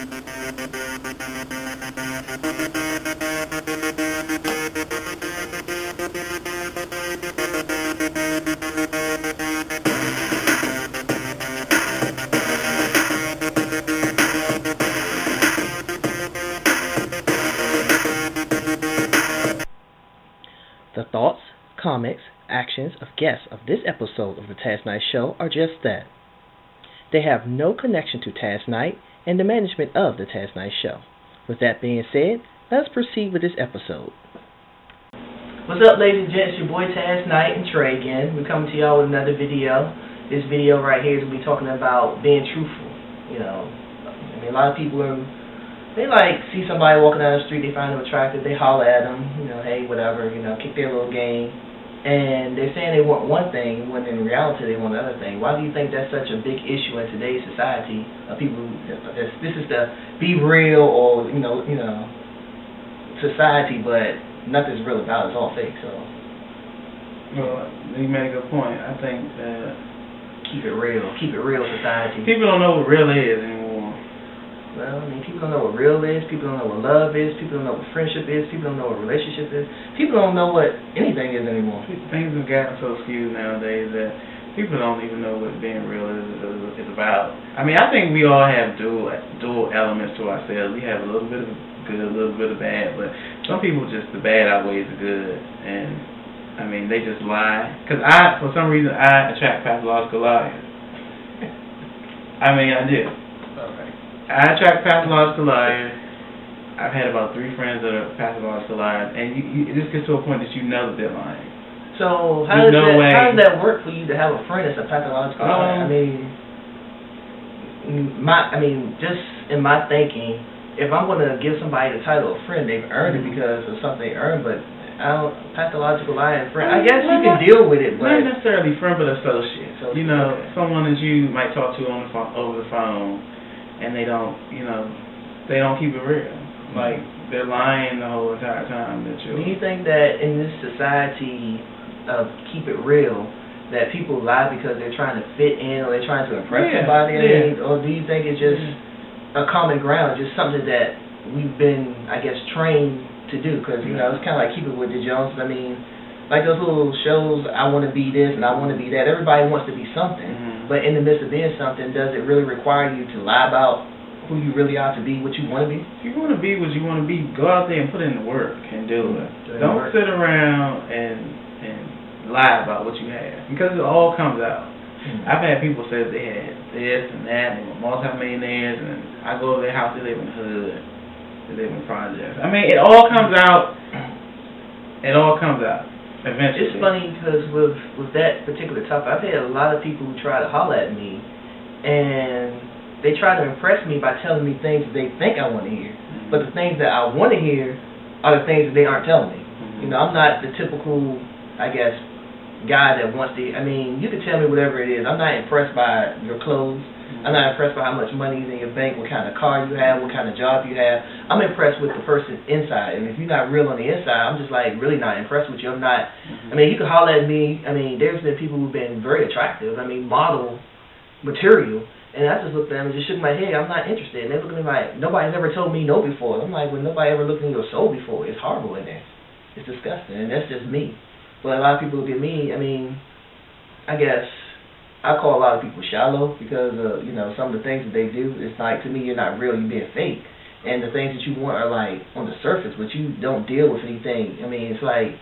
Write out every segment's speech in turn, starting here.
The thoughts, comments, actions of guests of this episode of the Tazz Night Show are just that. They have no connection to Tazz Night and the management of the Tazz Night Show. With that being said, let's proceed with this episode. What's up, ladies and gents? Your boy Tazz Night and Trey again. We're coming to y'all with another video. This video right here is going to be talking about being truthful. You know, I mean, a lot of people they see somebody walking down the street, they find them attractive, they holler at them, you know, hey, whatever, you know, kick their little game. And they're saying they want one thing when in reality they want another thing. Why do you think that's such a big issue in today's society of people? This is the be real or you know society, but nothing's real about it. It's all fake. So, well, you make a good point. I think that keep it real society. People don't know what real is anymore. Well, I mean, people don't know what real is. People don't know what love is. People don't know what friendship is. People don't know what relationship is. People don't know what anything is anymore. Things have gotten so skewed nowadays that people don't even know what being real is about. I mean, I think we all have dual elements to ourselves. We have a little bit of good, a little bit of bad, but some people just the bad outweighs the good, and I mean, they just lie. Because for some reason, I attract pathological liars. I mean, I do. I attract pathological liars. I've had about 3 friends that are pathological liars, and it just gets to a point that you know that they're lying. So how does that work for you to have a friend that's a pathological liar? I mean, just in my thinking, if I'm going to give somebody the title of friend, they've earned it because of something they earned, but pathological liar and friend, I guess you can deal with it, but not necessarily friend, but associate. So, you know, someone that you might talk to on the phone, over the phone. And they don't keep it real. Like, they're lying the whole entire time. Do you think that in this society of keep it real, that people lie because they're trying to fit in or they're trying to impress somebody? Or do you think it's just a common ground, just something that we've been, I guess, trained to do? Because, you know, it's kind of like Keep It With the Joneses. I mean, like those little shows, I want to be this and I want to be that. Everybody wants to be something. But in the midst of being something, does it really require you to lie about who you really are to be what you want to be? If you want to be what you want to be, go out there and put in the work and do it. Don't sit around and lie about what you have, because it all comes out. I've had people say they had this and that, and they were multi-millionaires, and I go to their house, they live in the hood, they live in projects. I mean, it all comes out. It all comes out. Eventually. It's funny because with that particular topic, I've had a lot of people who try to holler at me, and they try to impress me by telling me things that they think I want to hear. But the things that I want to hear are the things that they aren't telling me. You know, I'm not the typical, I guess, guy that wants to. I mean, you can tell me whatever it is. I'm not impressed by your clothes. I'm not impressed by how much money is in your bank, what kind of car you have, what kind of job you have. I'm impressed with the person inside. And if you're not real on the inside, I'm just like really not impressed with you. I'm not. I mean, you can holler at me. I mean, there's been people who've been very attractive. I mean, model material. And I just looked at them and just shook my head. I'm not interested. And they're looking at me like, nobody's ever told me no before. I'm like, well, nobody ever looked in your soul before. It's horrible in there. It's disgusting. And that's just me. But a lot of people look at me, I mean, I guess I call a lot of people shallow because of, you know, some of the things that they do. It's like, to me, you're not real, you're being fake. And the things that you want are like on the surface, but you don't deal with anything. I mean, it's like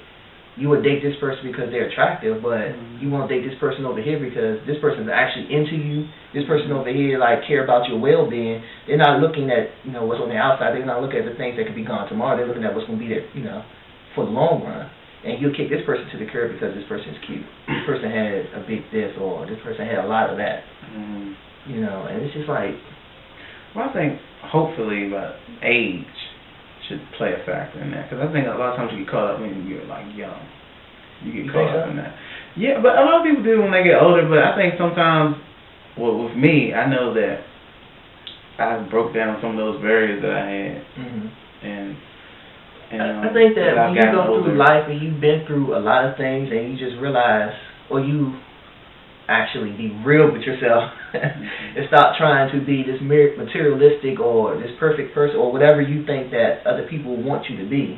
you would date this person because they're attractive, but you won't date this person over here because this person's actually into you. This person over here like care about your well-being. They're not looking at, you know, what's on the outside. They're not looking at the things that could be gone tomorrow. They're looking at what's going to be there, you know, for the long run. And you'll kick this person to the curb because this person's cute. This person had a big this, or this person had a lot of that. You know, and it's just like... Well, I think hopefully age should play a factor in that. Because I think a lot of times you get caught up when you're like young. You get caught up in that. Yeah, but a lot of people do when they get older. But I think sometimes, well, with me, I know that I broke down some of those barriers that I had. And I think that when you go through life and you've been through a lot of things and you just realize, or you actually be real with yourself and stop trying to be this materialistic or this perfect person or whatever you think that other people want you to be.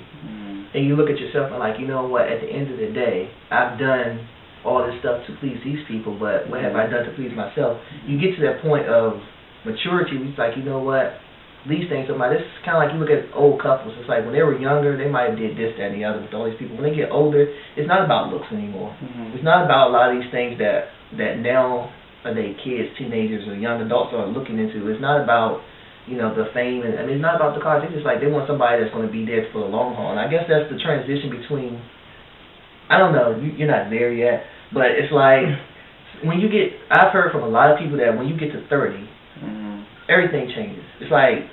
And you look at yourself and like, you know what, at the end of the day, I've done all this stuff to please these people, but what have I done to please myself? You get to that point of maturity, it's like, you know what, these things, this is kind of like you look at old couples. It's like when they were younger, they might have did this, that, and the other with all these people. When they get older, it's not about looks anymore. It's not about a lot of these things that now they kids, teenagers, or young adults are looking into. It's not about, you know, the fame, and I mean, it's not about the cars. It's just like they want somebody that's going to be there for the long haul. And I guess that's the transition between, I don't know, you're not there yet, but it's like when you get, I've heard from a lot of people that when you get to 30, everything changes. It's like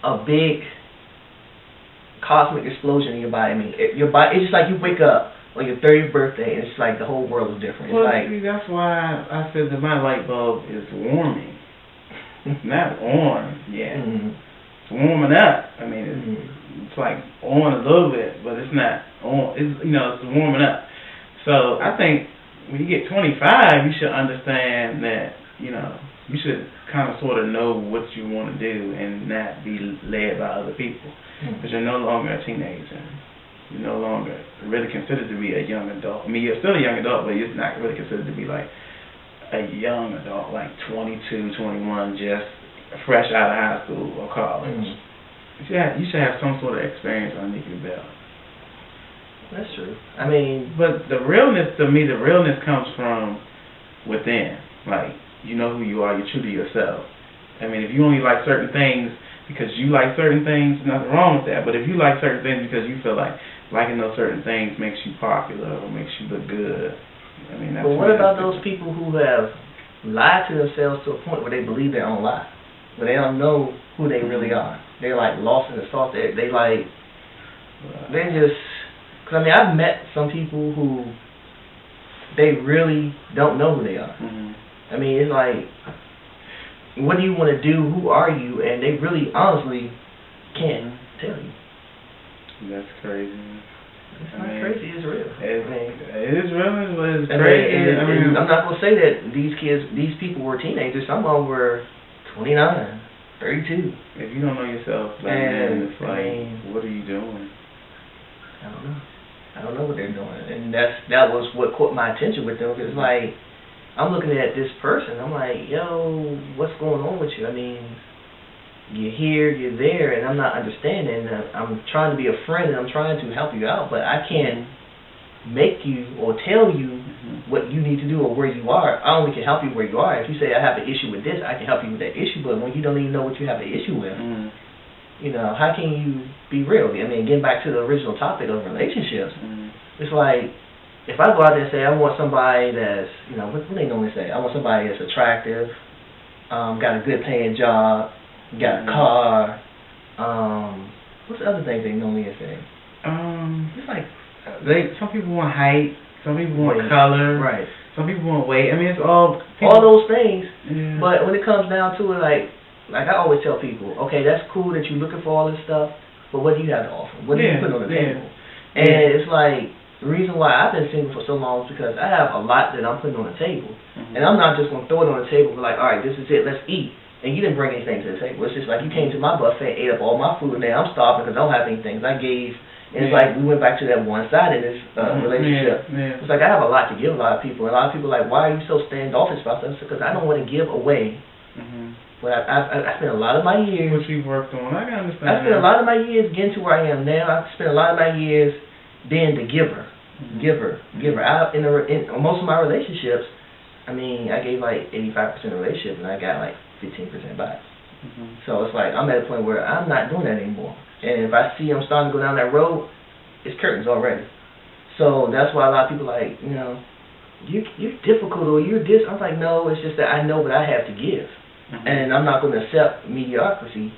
a big cosmic explosion in your body. I mean, your body, it's just like you wake up on your 30th birthday, and it's like the whole world is different. Well, it's like, see, that's why I said that my light bulb is warming. Not on yet. It's warming up. I mean, it's like on a little bit, but it's not on. It's, you know, it's warming up. So I think when you get 25, you should understand that, you know, you should kind of sort of know what you want to do and not be led by other people. Because you're no longer a teenager. You're no longer really considered to be a young adult. I mean, you're still a young adult, but you're not really considered to be like a young adult, like 22, 21, just fresh out of high school or college. You should have some sort of experience underneath your belt. That's true. I mean, but the realness, to me, the realness comes from within. Like, you know who you are, you're true to yourself. I mean, if you only like certain things because you like certain things, nothing wrong with that. But if you like certain things because you feel like liking those certain things makes you popular or makes you look good, I mean, that's. But what about those people who have lied to themselves to a point where they believe their own lie, where they don't know who they really are? They're like lost in the sauce. They like, they just. Because I mean, I've met some people who they really don't know who they are. I mean, it's like, what do you want to do? Who are you? And they really, honestly, can't tell you. That's crazy. It's not crazy, it's real. It is real, but it's crazy. crazy. I mean, I'm not going to say that these people were teenagers. Some of them were 29, 32. If you don't know yourself, then it's like, what are you doing? I don't know. I don't know what they're doing. And that was what caught my attention with them. Because, like, I'm looking at this person. I'm like, yo, what's going on with you? I mean, you're here, you're there, and I'm not understanding. I'm trying to be a friend, and I'm trying to help you out, but I can't make you or tell you what you need to do or where you are. I only can help you where you are. If you say I have an issue with this, I can help you with that issue, but when you don't even know what you have an issue with, you know, how can you be real? I mean, getting back to the original topic of relationships, it's like, if I go out there and say I want somebody that's, you know, what do they normally say? I want somebody that's attractive, got a good paying job, got a car, what's the other thing they normally say? It's like, some people want height, some people want color, right? Some people want weight. I mean, it's all those things. Yeah. But when it comes down to it, like I always tell people, okay, that's cool that you're looking for all this stuff, but what do you have to offer? What do you put on the table? And it's like, the reason why I've been single for so long is because I have a lot that I'm putting on the table. And I'm not just going to throw it on the table and be like, all right, this is it, let's eat. And you didn't bring anything to the table. It's just like you came to my buffet, ate up all my food, and now I'm starving because I don't have anything. I gave, and it's like we went back to that one-sidedness relationship. It's like I have a lot to give a lot of people, and a lot of people are like, why are you so standoffish about this? Because I don't want to give away. But I spent a lot of my years. What you worked on, I can understand. I spent a lot of my years getting to where I am now. I spent a lot of my years being the giver. Giver. In most of my relationships, I mean, I gave like 85% of the relationship, and I got like 15% back. So it's like I'm at a point where I'm not doing that anymore. And if I see I'm starting to go down that road, it's curtains already. So that's why a lot of people are like, you know, you're difficult or you're this. I'm like, no, it's just that I know what I have to give, and I'm not going to accept mediocrity,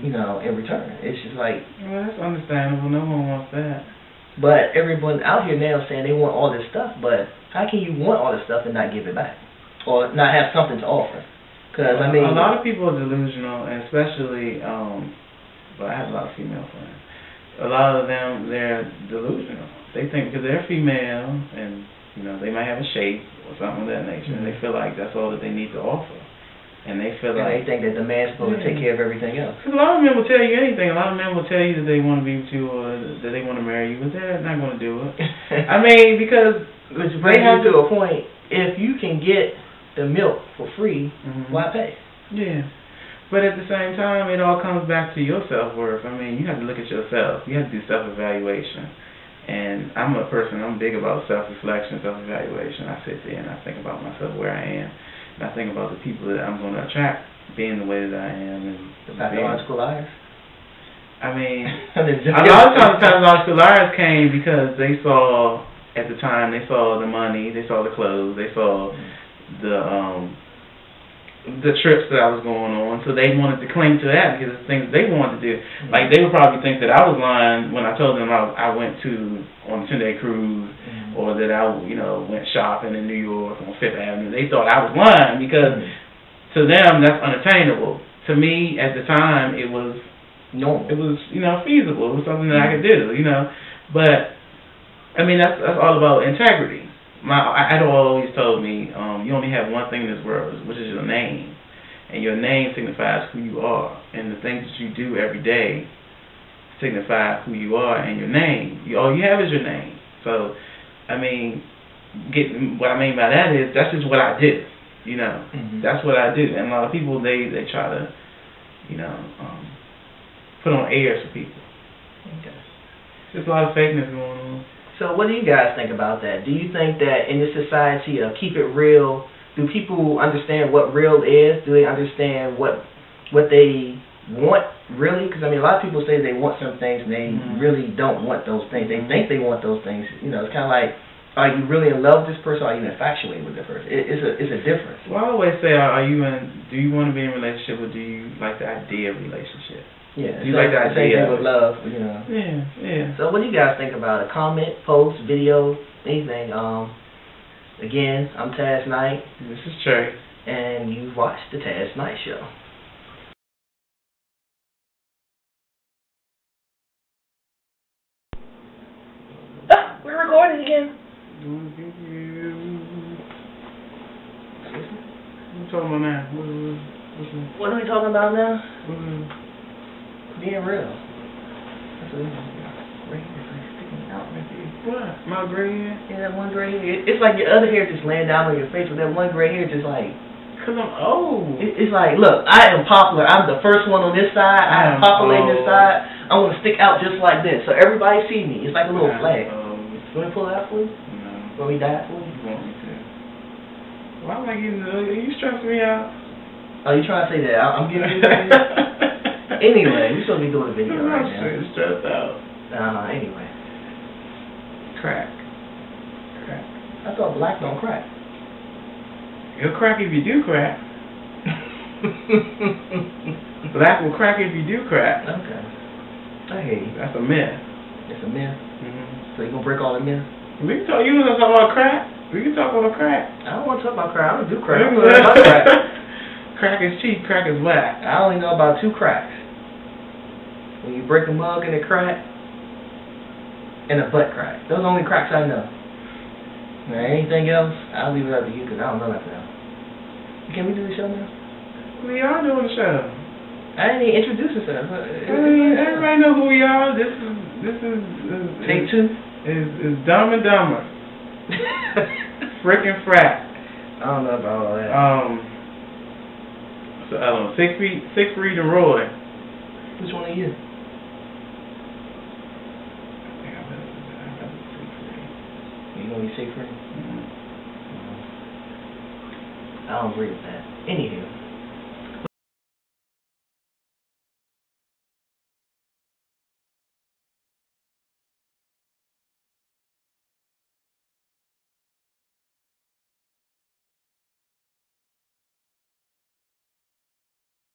you know, in return. It's just like, well, that's understandable. No one wants that. But everyone out here now is saying they want all this stuff, but how can you want all this stuff and not give it back? Or not have something to offer? Because, I mean, a lot of people are delusional, and especially, but I have a lot of female friends. A lot of them, they're delusional. They think because they're female and You know, they might have a shape or something of that nature, and they feel like that's all that they need to offer. And they feel like... they think that the man's supposed to take care of everything else. Because a lot of men will tell you anything. A lot of men will tell you that they want to be with you or that they want to marry you, but they're not going to do it. I mean, because... Which brings you to a point, if you can get the milk for free, why pay? Yeah. But at the same time, it all comes back to your self-worth. I mean, you have to look at yourself. You have to do self-evaluation. And I'm a person, I'm big about self-reflection, self-evaluation. I sit there and I think about myself, where I am. And I think about the people that I'm going to attract, being the way that I am. And the pathological liars? I mean, a lot of times pathological liars came because they saw, at the time, they saw the money, they saw the clothes, they saw the trips that I was going on, so they wanted to cling to that because it's things they wanted to do. Like, they would probably think that I was lying when I told them I went on a 10-day cruise, or that I, went shopping in New York on Fifth Avenue. They thought I was lying because to them that's unattainable. To me, at the time, it was normal. It was, feasible. It was something that I could do, But I mean, that's all about integrity. My idol always told me, you only have one thing in this world, which is your name. And your name signifies who you are. And the things that you do every day signify who you are and your name. All you have is your name. So, I mean, what I mean by that is, that's just what I do. That's what I do. And a lot of people, they try to, put on airs for people. Okay. There's a lot of fakeness going on. So what do you guys think about that? Do you think that in this society of keep it real, do people understand what real is? Do they understand what they want really? Because, I mean, a lot of people say they want some things and they really don't want those things. They think they want those things. It's kind of like, are you really in love with this person or are you infatuated with this person? It's a difference. Well, I always say, do you want to be in a relationship or do you like the idea of relationship? Yeah, do you like the same idea thing with love, Yeah. So what do you guys think about it? Comment, post, video, anything. Again, I'm Tazz Knight. This is Trey. And you've watched the Tazz Knight Show. Ah, we're recording again. What are we talking about now? What are we talking about now? Being real. That's what right here, it's like sticking out right there. What? My gray hair? Yeah, that one gray hair. It's like your other hair just laying down on your face, but that one gray hair just like... Because I'm old. It's like, look, I am popular. I'm the first one on this side. I am populating this side. I want to stick out just like this, so everybody see me. It's like a little flag. You want to pull it out for you? No. Will we die for you? You want me to? Why am I getting... Are you stressing me out? Oh, you trying to say that? I'm giving you that? Anyway, we're supposed to be doing a video right now. I'm stressed out. Anyway. Crack. I thought black don't crack. It'll crack if you do crack. Black will crack if you do crack. Okay. I hear you. That's a myth. It's a myth? So you gonna break all the myths? We can talk. You want to talk about crack? We can talk about crack. I don't want to talk about crack. I don't do crack. I'm talking about crack. Crack is cheap. Crack is whack. I only know about 2 cracks. When you break a mug and it crack, and a butt crack. Those are the only cracks I know. Now, anything else, I'll leave it up to you because I don't know nothing else. Can we do the show now? We are doing the show. I didn't even introduce yourself. Everybody know who we are. This is Take 2. Is Dumb and Dumber. Frickin' Frat. I don't know about all that. So I don't know. Siegfried and Roy. Which one are you? You gonna be Siegfried? I don't agree with that. Anywho.